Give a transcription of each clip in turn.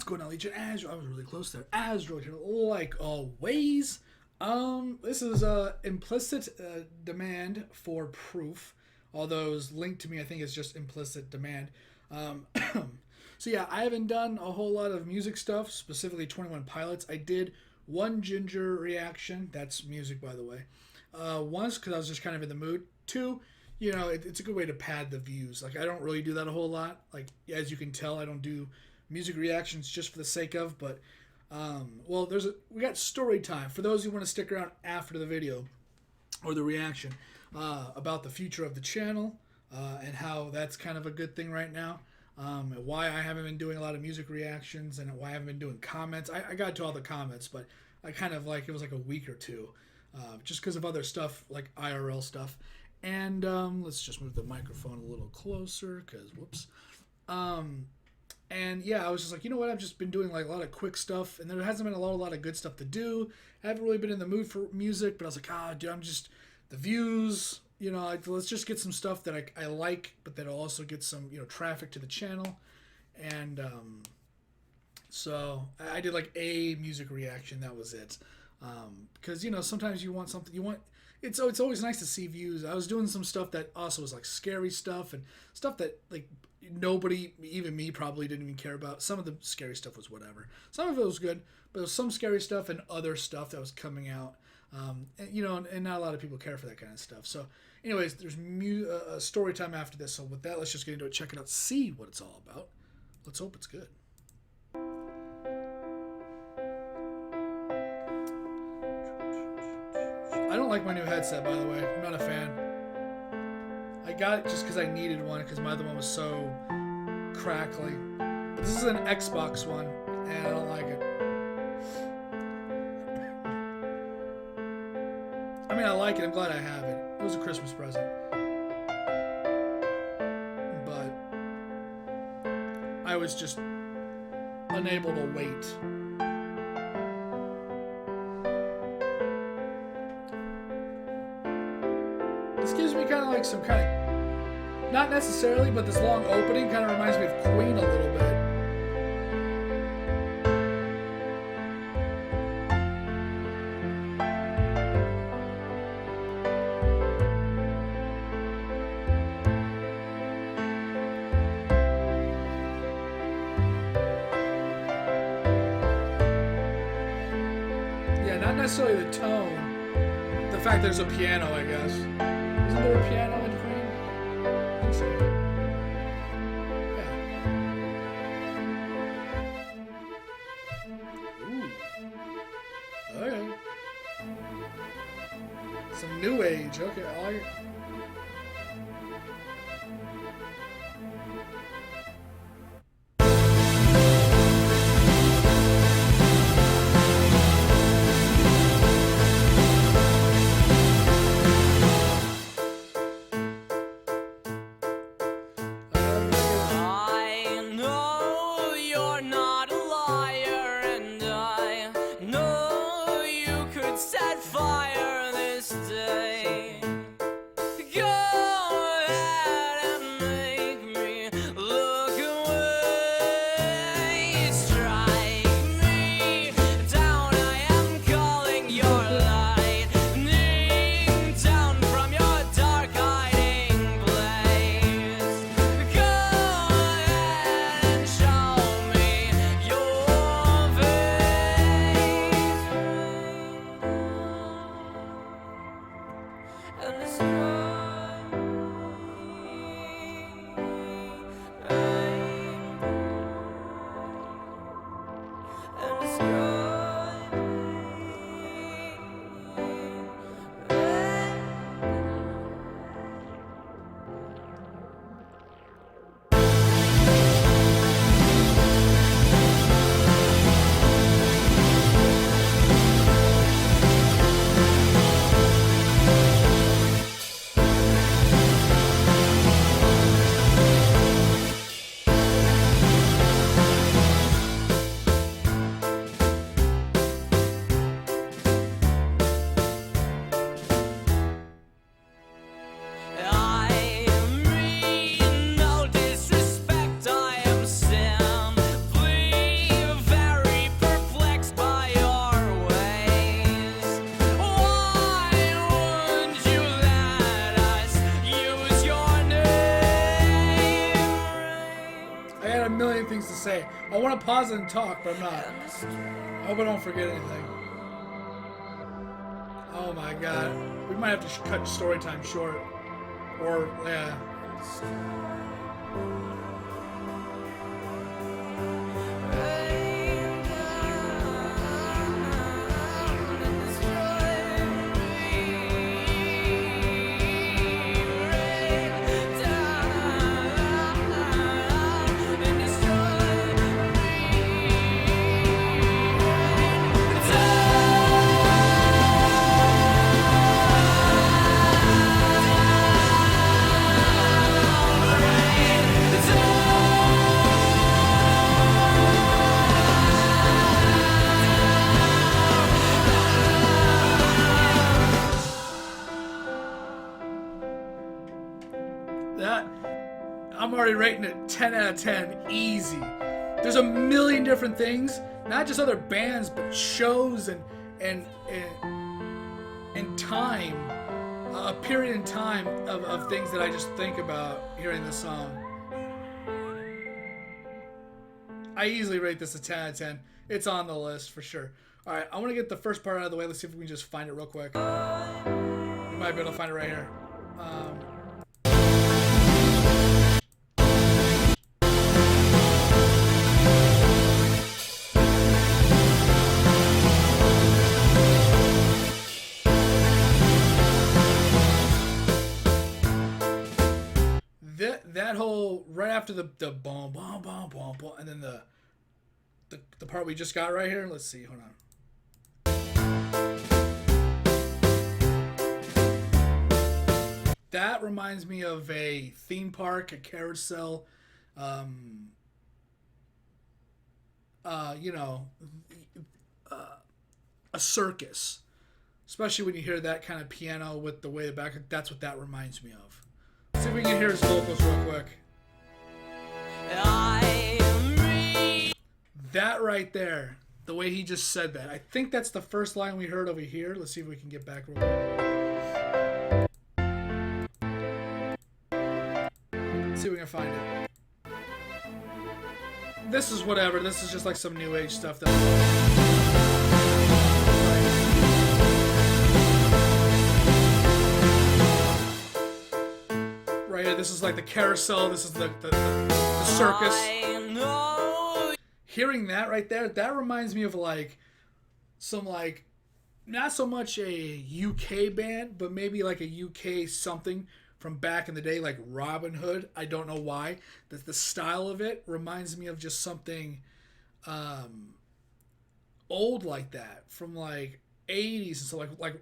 going on, Legion? I was really close there. Azro here, like always. This is implicit demand for proof. All those linked to me, I think it's just implicit demand. So yeah, I haven't done a whole lot of music stuff, specifically 21 Pilots. I did one Ginger reaction. That's music, by the way. Once, because I was just kind of in the mood. Two, you know, it's a good way to pad the views. Like, I don't really do that a whole lot. Like, as you can tell, I don't do music reactions just for the sake of, but, well, we got story time. For those who want to stick around after the video or the reaction, about the future of the channel, and how that's kind of a good thing right now. And why I haven't been doing a lot of music reactions and why I haven't been doing comments. I got to all the comments, but I kind of it was like a week or two, just because of other stuff, like IRL stuff. And let's just move the microphone a little closer, because whoops. And yeah, I was just like, you know what? I've just been doing like a lot of quick stuff, and there hasn't been a lot of good stuff to do. I haven't really been in the mood for music, but I was like, dude, I'm just the views. You know, let's just get some stuff that I like, but that'll also get some, you know, traffic to the channel. And so I did like a music reaction. That was it. Because, you know, sometimes you want something, it's always nice to see views. I was doing some stuff that also was like scary stuff and stuff that like nobody, even me, probably didn't even care about. Some of the scary stuff was whatever. Some of it was good, but there was some scary stuff and other stuff that was coming out. And, you know, and not a lot of people care for that kind of stuff. So anyways, there's story time after this. So with that, let's just get into it, check it out, see what it's all about. Let's hope it's good. I don't like my new headset, by the way. I'm not a fan. I got it just because I needed one, because my other one was so crackly. This is an Xbox one, and I don't like it. I mean, I like it. I'm glad I have it. It was a Christmas present. But I was just unable to wait. This gives me kind of like some kind of, not necessarily, but this long opening kind of reminds me of Queen a little bit. Yeah, not necessarily the tone. The fact there's a piano, I guess. Isn't there a piano in Queen? I think so. Yeah. Ooh. Okay. Some new age. Okay. I like it. Set fire this day. I want to pause it and talk, but I'm not. I hope I don't forget anything. Oh my god. We might have to cut story time short. Or, yeah. That, I'm already rating it 10 out of 10, easy. There's a million different things, not just other bands, but shows and time, a period in time of things that I just think about hearing this song. I easily rate this a 10 out of 10. It's on the list for sure. All right, I want to get the first part out of the way. Let's see if we can just find it real quick. We might be able to find it right here. That whole right after the boom boom boom boom boom, and then the part we just got right here. Let's see. Hold on. That reminds me of a theme park, a carousel, you know, a circus. Especially when you hear that kind of piano with the way the back. That's what that reminds me of. Let's see if we can hear his vocals real quick. That right there, the way he just said that. I think that's the first line we heard over here. Let's see if we can get back real quick. Let's see if we can find it. This is whatever. This is just like some new age stuff that. Right here, this is like the carousel. This is the circus. Hearing that right there, that reminds me of like some like not so much a UK band, but maybe like a UK something from back in the day, like Robin Hood. I don't know why. The style of it reminds me of just something old like that from like 80s and so like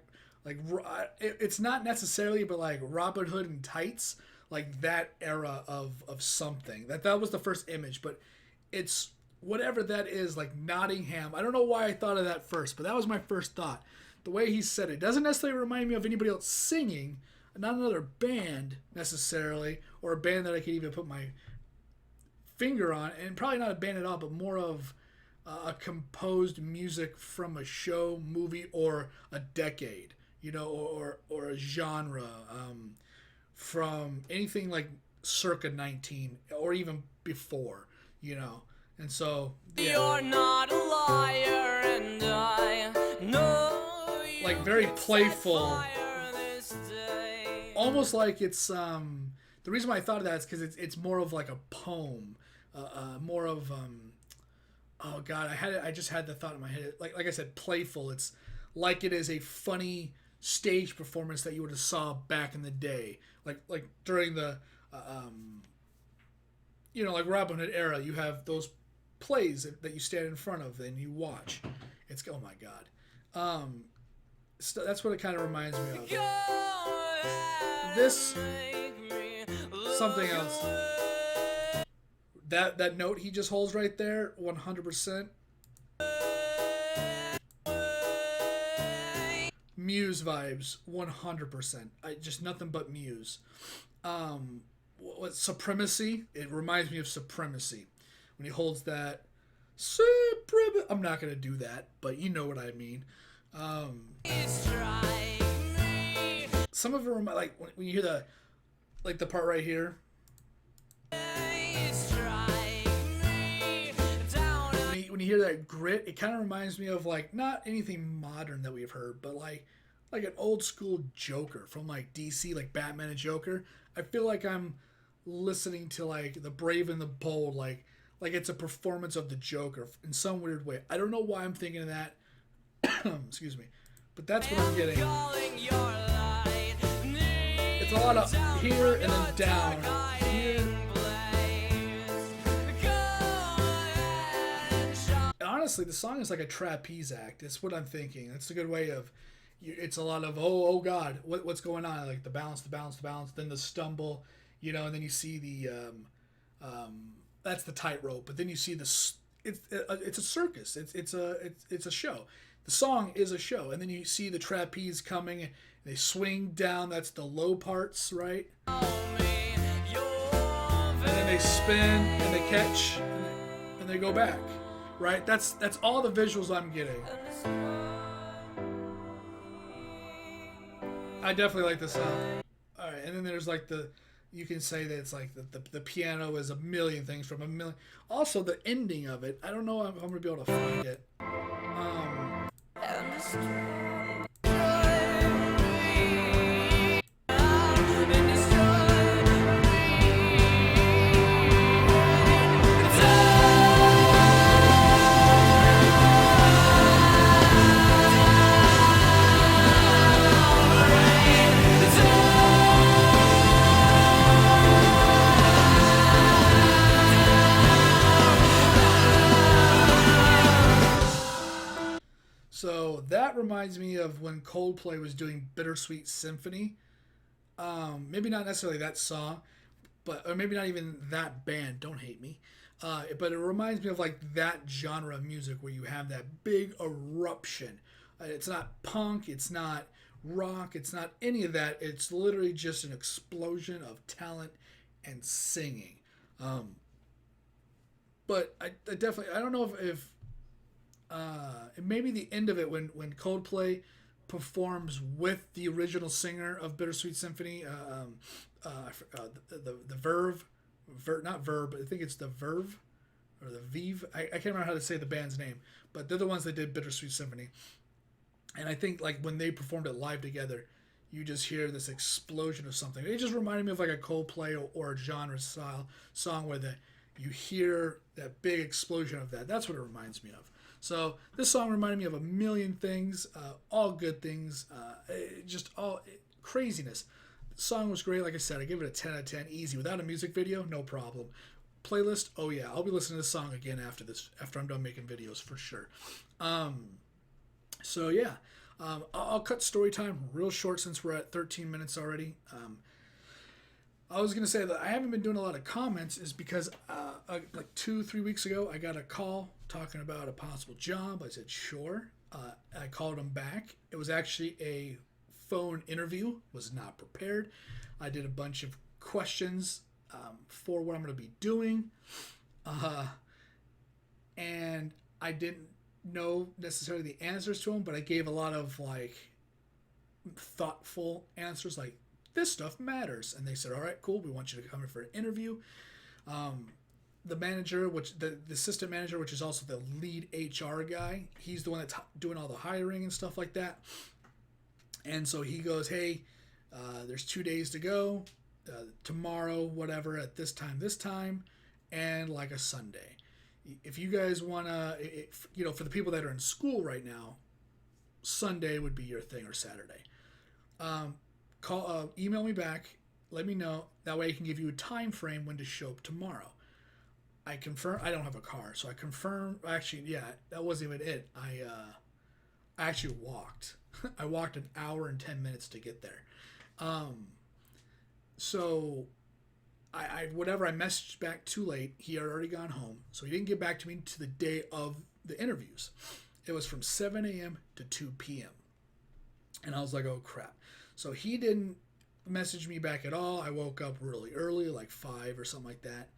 it's not necessarily, but like Robin Hood and tights. Like that era of something. That was the first image, but it's whatever that is, like Nottingham. I don't know why I thought of that first, but that was my first thought. The way he said it doesn't necessarily remind me of anybody else singing, not another band necessarily, or a band that I could even put my finger on, and probably not a band at all, but more of a composed music from a show, movie, or a decade, you know, or a genre. From anything like circa 19 or even before, you know. And so yeah. You're not a liar and I know like very playful, almost like it's the reason why I thought of that is because it's more of like a poem, more of oh god, I just had the thought in my head, like I said, playful. It's like it is a funny stage performance that you would have saw back in the day, like during the you know, like Robin Hood era. You have those plays that you stand in front of and you watch. It's oh my god, that's what it kind of reminds me of. This something else. That note he just holds right there, 100%. Muse vibes, 100%. Just nothing but Muse. What Supremacy? It reminds me of Supremacy when he holds that. I'm not gonna do that, but you know what I mean. Some of it like when you hear the part right here. when you hear that grit, it kind of reminds me of like not anything modern that we've heard, but like an old school Joker from like DC, like Batman and Joker. I feel like I'm listening to like the Brave and the Bold, like it's a performance of the Joker in some weird way. I don't know why I'm thinking of that. Excuse me, but that's what I'm getting. It's a lot of here and then down. Here. Honestly, the song is like a trapeze act. It's what I'm thinking. It's a good way of. It's a lot of oh god, what's going on? Like the balance, then the stumble, and then you see the that's the tightrope. But then you see it's a circus. It's a show. The song is a show, and then you see the trapeze coming. And they swing down. That's the low parts, right? And then they spin and they catch and they go back, right? That's all the visuals I'm getting. I definitely like the sound. All right, and then there's like you can say that it's like the piano is a million things from a million. Also, the ending of it, I don't know if I'm gonna be able to find it. So that reminds me of when Coldplay was doing Bittersweet Symphony. Maybe not necessarily that song, or maybe not even that band. Don't hate me. But it reminds me of like that genre of music where you have that big eruption. It's not punk. It's not rock. It's not any of that. It's literally just an explosion of talent and singing. But I definitely, I don't know if maybe the end of it when Coldplay performs with the original singer of Bittersweet Symphony, the Verve, not Verve, but I think it's the Verve or the Vive. I can't remember how to say the band's name, but they're the ones that did Bittersweet Symphony. And I think like when they performed it live together, you just hear this explosion of something. It just reminded me of like a Coldplay or a genre style song where you hear that big explosion of that. That's what it reminds me of. So this song reminded me of a million things, all good things, just all craziness. The song was great. Like I said, I give it a 10 out of 10, easy. Without a music video, no problem. Playlist, oh yeah, I'll be listening to this song again after I'm done making videos for sure. So yeah, I'll cut story time real short since we're at 13 minutes already. I was going to say that I haven't been doing a lot of comments is because like 2-3 weeks ago, I got a call talking about a possible job. I said, sure. I called him back. It was actually a phone interview, was not prepared. I did a bunch of questions for what I'm going to be doing. And I didn't know necessarily the answers to them, but I gave a lot of like thoughtful answers like, this stuff matters. And they said, all right, cool. We want you to come in for an interview. The manager, the assistant manager, which is also the lead HR guy, he's the one that's doing all the hiring and stuff like that. And so he goes, hey, there's 2 days to go, tomorrow, whatever, at this time, and like a Sunday. If you guys want to, for the people that are in school right now, Sunday would be your thing or Saturday. Email me back, let me know. That way I can give you a time frame when to show up tomorrow. I confirm. I don't have a car, so I confirm. Actually, yeah, that wasn't even it. I actually walked. I walked an hour and 10 minutes to get there. So I whatever I messaged back too late. He had already gone home, so he didn't get back to me to the day of the interviews. It was from 7 a.m. to 2 p.m. And I was like, oh crap. So he didn't message me back at all. I woke up really early, like 5 or something like that.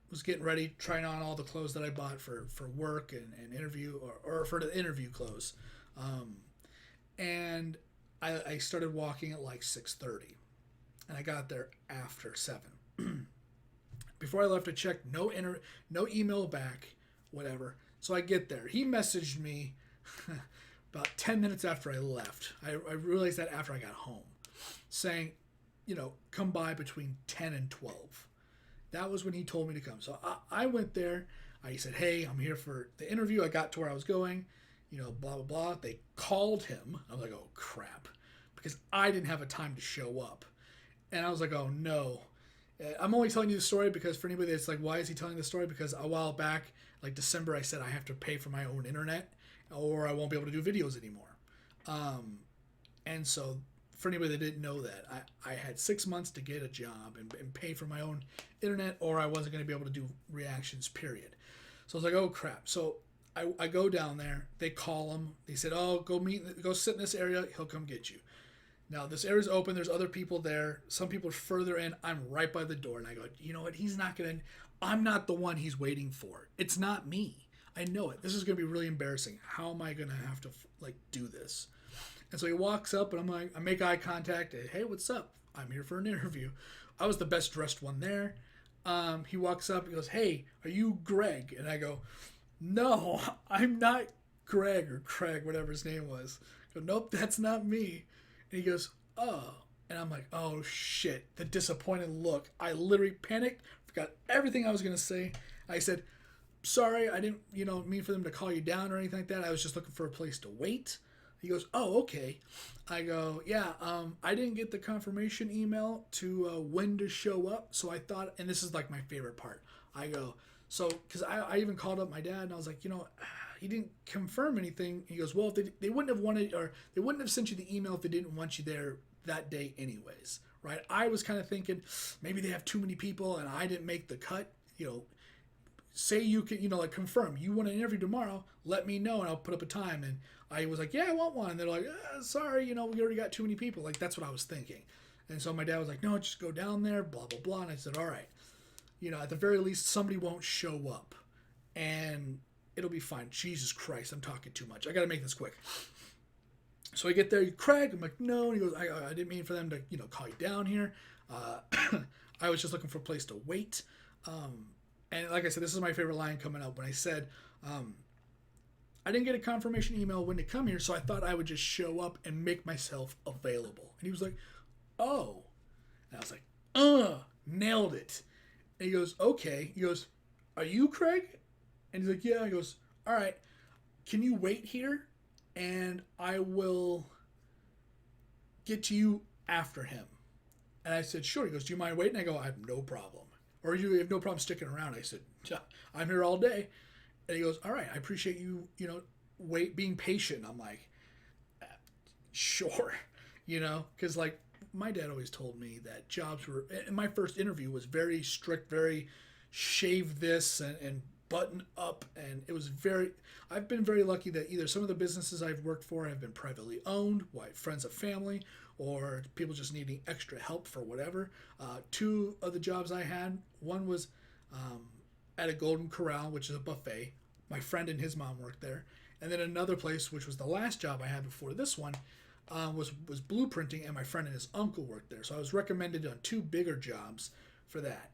Was getting ready, trying on all the clothes that I bought for work and interview or for the interview clothes. And I started walking at like 6:30. And I got there after 7. Before I left, I checked no email back, whatever. So I get there. He messaged me about 10 minutes after I left. I realized that after I got home, saying, come by between 10 and 12. That was when he told me to come. So I went there. I said, hey, I'm here for the interview. I got to where I was going, blah, blah, blah. They called him. I was like, oh, crap. Because I didn't have a time to show up. And I was like, oh, no. I'm only telling you the story because for anybody that's like, why is he telling the story? Because a while back, like December, I said I have to pay for my own internet or I won't be able to do videos anymore. And so for anybody that didn't know that, I had 6 months to get a job and pay for my own internet or I wasn't going to be able to do reactions, period. So I was like, oh, crap. So I go down there. They call him. They said, oh, go sit in this area. He'll come get you. Now, this area's open. There's other people there. Some people are further in. I'm right by the door. And I go, you know what? He's not going to... I'm not the one he's waiting for. It's not me. I know it. This is going to be really embarrassing. How am I going to have to, do this? And so he walks up, and I'm like... I make eye contact. Hey, what's up? I'm here for an interview. I was the best dressed one there. He walks up. He goes, hey, are you Greg? And I go, no, I'm not Greg or Craig, whatever his name was. I go, nope, that's not me. And he goes, oh. And I'm like, oh, shit. The disappointed look. I literally panicked, forgot everything I was going to say. I said, sorry, I didn't, mean for them to call you down or anything like that. I was just looking for a place to wait. He goes, oh, okay. I go, yeah, I didn't get the confirmation email to when to show up. So I thought, and this is like my favorite part. I go, so, because I even called up my dad and I was like, he didn't confirm anything. He goes, well, if they wouldn't have wanted, or they wouldn't have sent you the email if they didn't want you there that day anyways, right? I was kind of thinking maybe they have too many people and I didn't make the cut. Say you can, confirm you want an interview tomorrow, let me know and I'll put up a time. And I was like, yeah, I want one. And they're like, sorry, we already got too many people. Like, that's what I was thinking. And so my dad was like, no, just go down there, blah, blah, blah. And I said, all right, at the very least, somebody won't show up and it'll be fine. Jesus Christ, I'm talking too much. I got to make this quick. So I get there, Craig. I'm like, no. And he goes, I didn't mean for them to, call you down here. I was just looking for a place to wait. And like I said, this is my favorite line coming up when I said, I didn't get a confirmation email when to come here, so I thought I would just show up and make myself available. And he was like, oh. And I was like, nailed it. And he goes, okay. He goes, are you Craig? And he's like, yeah. He goes, all right, can you wait here? And I will get to you after him. And I said, sure. He goes, do you mind waiting? I go, I have no problem. Or you have no problem sticking around. I said, yeah, I'm here all day. And he goes, all right, I appreciate you, being patient. I'm like, sure, because my dad always told me that jobs were, and my first interview was very strict, very shave this and button up. And it was I've been very lucky that either some of the businesses I've worked for have been privately owned, friends of family, or people just needing extra help for whatever. Two of the jobs I had, one was at a Golden Corral, which is a buffet. My friend and his mom worked there. And then another place, which was the last job I had before this one, was blueprinting, and my friend and his uncle worked there. So I was recommended on two bigger jobs for that.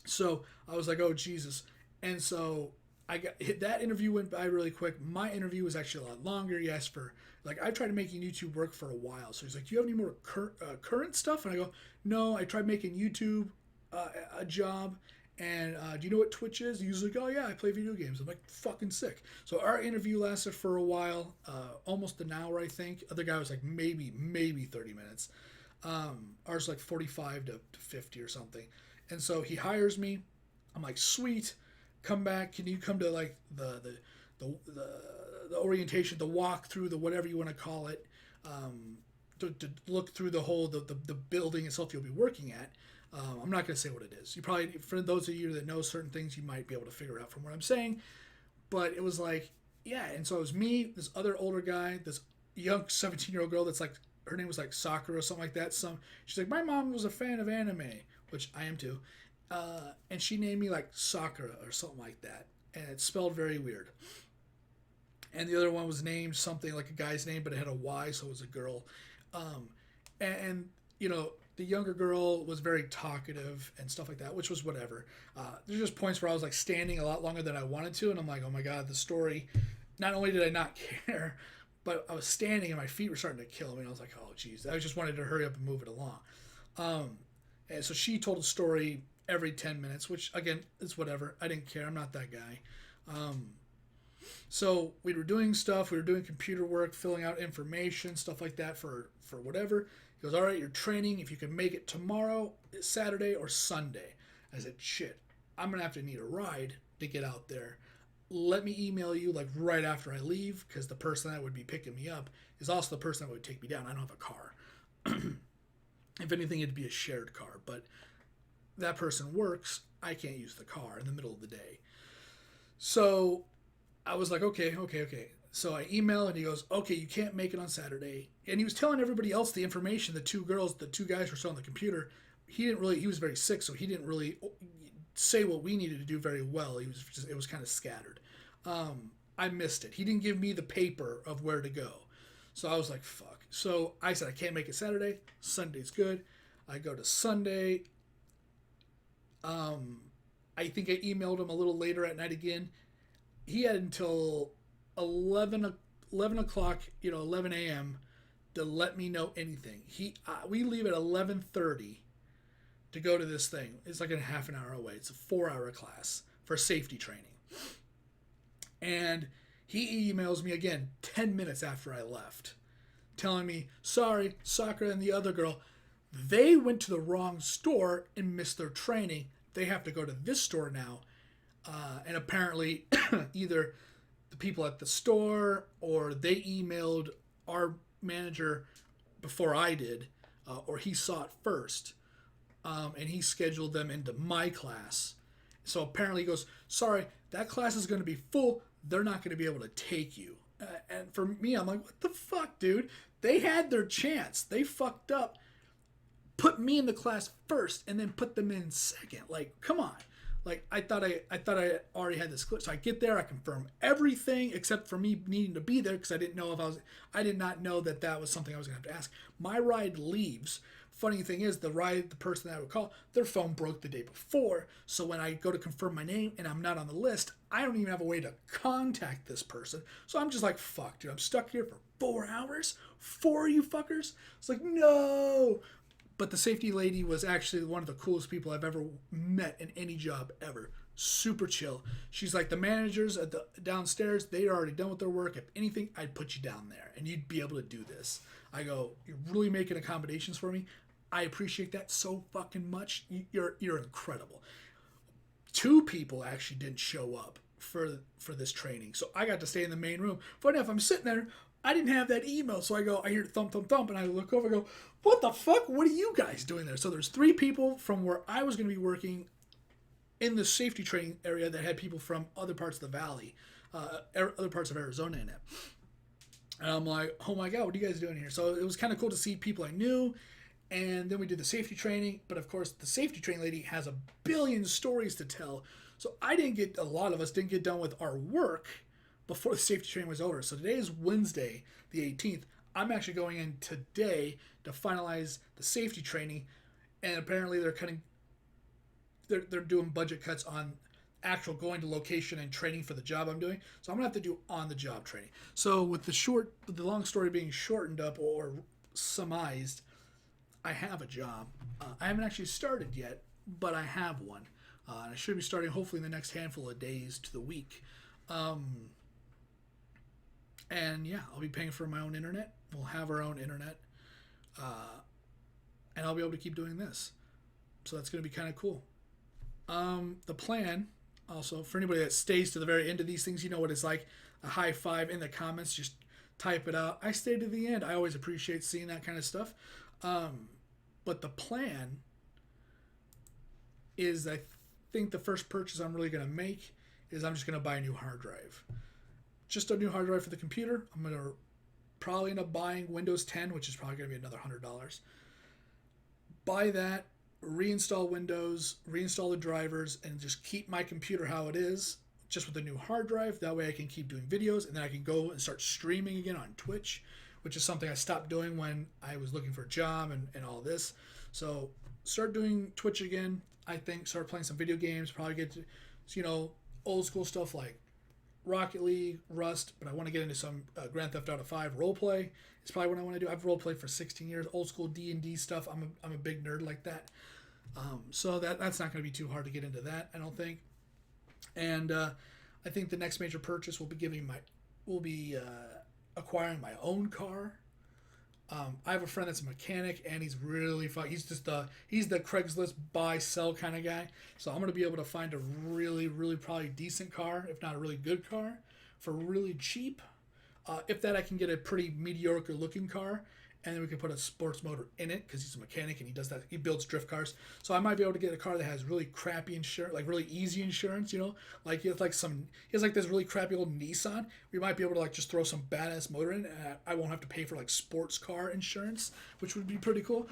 So I was like, oh, Jesus. And so that interview went by really quick. My interview was actually a lot longer. He asked for, I tried making YouTube work for a while. So he's like, do you have any more current stuff? And I go, no, I tried making YouTube a job. And do you know what Twitch is? He's like, oh yeah, I play video games. I'm like, fucking sick. So our interview lasted for a while, almost an hour, I think. Other guy was like maybe 30 minutes. Ours like 45 to 50 or something. And so he hires me. I'm like, sweet. Come back. Can you come to the orientation, the walkthrough, the whatever you want to call it, to look through the building itself you'll be working at. I'm not going to say what it is. You probably, for those of you that know certain things, you might be able to figure out from what I'm saying. But it was like, yeah. And so it was me, this other older guy, this young 17-year-old girl that's her name was Sakura or something like that. She's like, my mom was a fan of anime, which I am too. And she named me Sakura or something like that. And it's spelled very weird. And the other one was named something like a guy's name, but it had a Y, so it was a girl. And The younger girl was very talkative and stuff like that, which was whatever. There's just points where I was like standing a lot longer than I wanted to, and I'm like, oh my god, the story. Not only did I not care, but I was standing and my feet were starting to kill me. And I was like, oh geez, I just wanted to hurry up and move it along. And so she told a story every 10 minutes, which again is whatever. I didn't care. I'm not that guy. So we were doing stuff. We were doing computer work, filling out information, stuff like that for whatever. He goes, all right, you're training. If you can make it tomorrow, Saturday, or Sunday. I said, shit, I'm going to have to need a ride to get out there. Let me email you like right after I leave, because the person that would be picking me up is also the person that would take me down. I don't have a car. If anything, it'd be a shared car, but that person works. I can't use the car in the middle of the day. So I was like, okay. So I email and he goes, okay, you can't make it on Saturday. And he was telling everybody else the information. The two guys were still on the computer. He was very sick, so he didn't really say what we needed to do very well. It was kind of scattered. I missed it. He didn't give me the paper of where to go. So I was like, fuck. So I said, I can't make it Saturday. Sunday's good. I go to Sunday. I think I emailed him a little later at night again. He had until 11 o'clock, 11 a.m. to let me know anything. We leave at 11:30 to go to this thing. It's like a half an hour away. It's a 4-hour class for safety training. And he emails me again 10 minutes after I left, telling me, sorry, Sakura and the other girl, they went to the wrong store and missed their training. They have to go to this store now. And apparently either the people at the store or they emailed our manager before I did, or he saw it first. And he scheduled them into my class. So apparently he goes, sorry, that class is going to be full. They're not going to be able to take you. And for me, I'm like, what the fuck, dude? They had their chance. They fucked up. Put me in the class first and then put them in second. Like, come on. Like, I thought I already had this clip. So I get there, I confirm everything except for me needing to be there because I did not know that was something I was going to have to ask. My ride leaves. Funny thing is, the person that I would call, their phone broke the day before. So when I go to confirm my name and I'm not on the list, I don't even have a way to contact this person. So I'm just like, fuck, dude, I'm stuck here for 4 hours? 4 you fuckers? It's like, no. But the safety lady was actually one of the coolest people I've ever met in any job ever. Super chill. She's like, the managers at the downstairs, they're already done with their work. If anything, I'd put you down there and you'd be able to do this. I go, you're really making accommodations for me. I appreciate that so fucking much. You're incredible. 2 people actually didn't show up for this training. So I got to stay in the main room. Funny enough, I'm sitting there. I didn't have that email. So I hear thump, thump, thump. And I look over and go, what the fuck? What are you guys doing there? So there's 3 people from where I was going to be working in the safety training area that had people from other parts of the valley, other parts of Arizona in it. And I'm like, oh my God, what are you guys doing here? So it was kind of cool to see people I knew. And then we did the safety training. But of course, the safety training lady has a billion stories to tell. So a lot of us didn't get done with our work before the safety training was over. So today is Wednesday, the 18th. I'm actually going in today to finalize the safety training. And apparently they're doing budget cuts on actual going to location and training for the job I'm doing. So I'm going to have to do on-the-job training. So with the long story being shortened up or summarized, I have a job. I haven't actually started yet, but I have one. And I should be starting hopefully in the next handful of days to the week. And yeah, I'll be paying for my own internet. We'll have our own internet. And I'll be able to keep doing this. So that's going to be kind of cool. The plan, also, for anybody that stays to the very end of these things, you know what it's like. A high five in the comments. Just type it out. I stayed to the end. I always appreciate seeing that kind of stuff. But the plan is, I think the first purchase I'm really going to make is I'm just going to buy a new hard drive. Just a new hard drive for the computer. I'm going to probably end up buying Windows 10, which is probably going to be another $100. Buy that, reinstall Windows, reinstall the drivers, and just keep my computer how it is, just with a new hard drive. That way I can keep doing videos, and then I can go and start streaming again on Twitch, which is something I stopped doing when I was looking for a job and all this. So start doing Twitch again. I think start playing some video games. Probably get to, old school stuff like Rocket League, Rust, but I want to get into some Grand Theft Auto 5 roleplay. It's probably what I want to do. I've roleplayed for 16 years. Old school D&D stuff. I'm a big nerd like that. So that's not going to be too hard to get into that, I don't think. And I think the next major purchase will be acquiring my own car. I have a friend that's a mechanic, and he's really fun. He's the Craigslist buy sell kind of guy. So I'm gonna be able to find a really really probably decent car, if not a really good car, for really cheap. If that, I can get a pretty mediocre looking car, and then we can put a sports motor in it because he's a mechanic and he does that. He builds drift cars, so I might be able to get a car that has really crappy insurance, like really easy insurance. Like he has this really crappy old Nissan. We might be able to like just throw some badass motor in, and I won't have to pay for like sports car insurance, which would be pretty cool.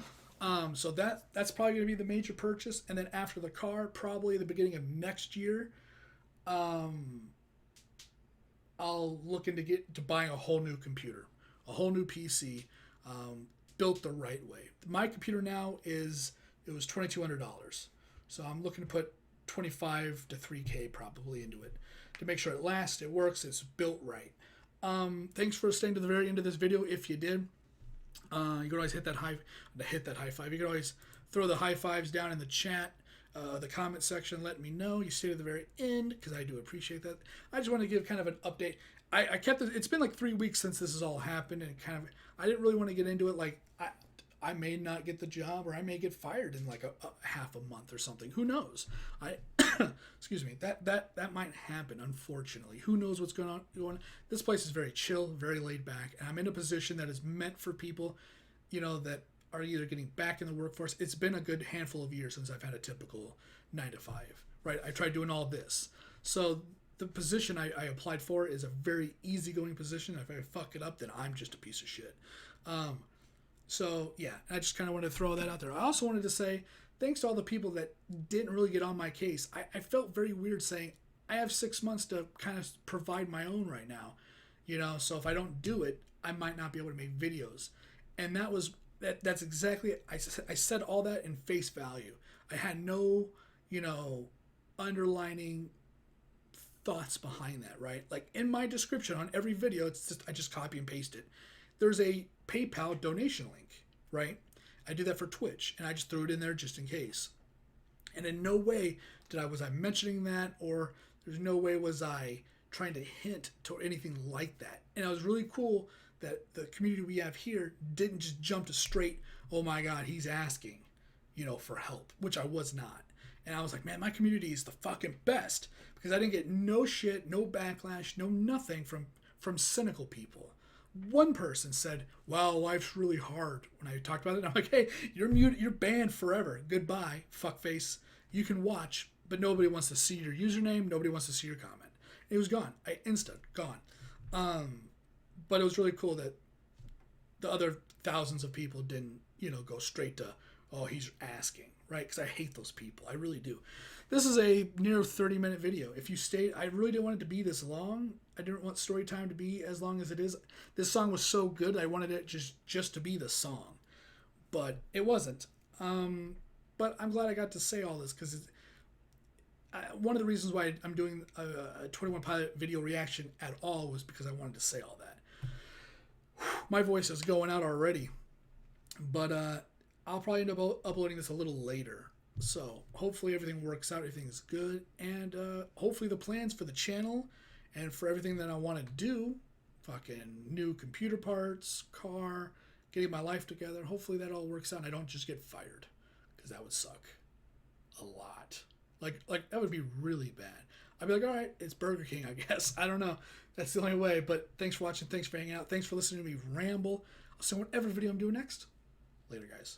So that's probably gonna be the major purchase, and then after the car, probably the beginning of next year, I'll look into buying a whole new computer, a whole new PC. Built the right way. My computer now it was $2,200, so I'm looking to put 25 to 3K probably into it to make sure it lasts, it works, it's built right. Thanks for staying to the very end of this video. If you did, you can always hit that high five. You can always throw the high fives down in the chat, the comment section. Let me know you stayed to the very end because I do appreciate that. I just want to give kind of an update. I kept it. It's been like 3 weeks since this has all happened, and I didn't really want to get into it. Like I may not get the job, or I may get fired in like a half a month or something. Who knows? Excuse me. That might happen. Unfortunately, who knows what's going on? This place is very chill, very laid back, and I'm in a position that is meant for people, that are either getting back in the workforce. It's been a good handful of years since I've had a typical 9 to 5. Right? I tried doing all this, so. The position I applied for is a very easygoing position. If I fuck it up, then I'm just a piece of shit. So yeah, I just kind of wanted to throw that out there. I also wanted to say thanks to all the people that didn't really get on my case. I felt very weird saying I have 6 months to kind of provide my own right now, So if I don't do it, I might not be able to make videos. And that's exactly it. I said all that in face value. I had no, underlining thoughts behind that, right? Like in my description on every video, I just copy and paste it. There's a PayPal donation link, right? I do that for Twitch, and I just threw it in there just in case. And in no way was I mentioning that, or there's no way was I trying to hint to anything like that. And it was really cool that the community we have here didn't just jump to straight, oh my God, he's asking, for help, which I was not. And I was like, man, my community is the fucking best, because I didn't get no shit, no backlash, no nothing from cynical people. One person said, wow, life's really hard, when I talked about it. And I'm like, hey, you're banned forever. Goodbye, fuckface. You can watch, but nobody wants to see your username. Nobody wants to see your comment. It was gone. Gone. But it was really cool that the other thousands of people didn't, go straight to, oh, he's asking. Right? Because I hate those people. I really do. This is a near 30-minute video. If you stayed, I really didn't want it to be this long. I didn't want story time to be as long as it is. This song was so good, I wanted it just to be the song. But it wasn't. But I'm glad I got to say all this, because one of the reasons why I'm doing a 21 Pilot video reaction at all was because I wanted to say all that. My voice is going out already. But I'll probably end up uploading this a little later. So hopefully everything works out, everything's good, and hopefully the plans for the channel and for everything that I want to do, fucking new computer parts, car, getting my life together, hopefully that all works out and I don't just get fired, because that would suck a lot. Like that would be really bad. I'd be like, all right, it's Burger King, I guess. I don't know. That's the only way. But thanks for watching. Thanks for hanging out. Thanks for listening to me ramble. I'll see you in whatever video I'm doing next. Later, guys.